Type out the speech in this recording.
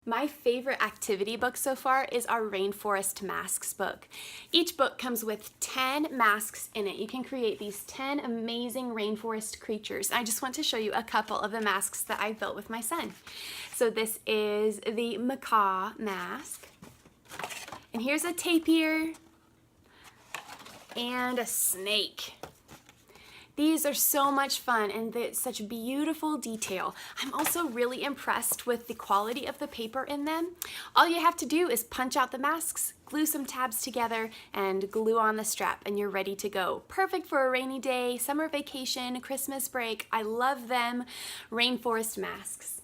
My favorite activity book so far is our Rainforest Masks book. Each book comes with 10 masks in it. You can create these 10 amazing rainforest creatures. I just want to show you a couple of the masks that I built with my son. So this is the macaw mask. And here's a tapir and a snake. These are so much fun and such beautiful detail. I'm also really impressed with the quality of the paper in them. All you have to do is punch out the masks, glue some tabs together, and glue on the strap, and you're ready to go. Perfect for a rainy day, summer vacation, Christmas break. I love them. Rainforest masks.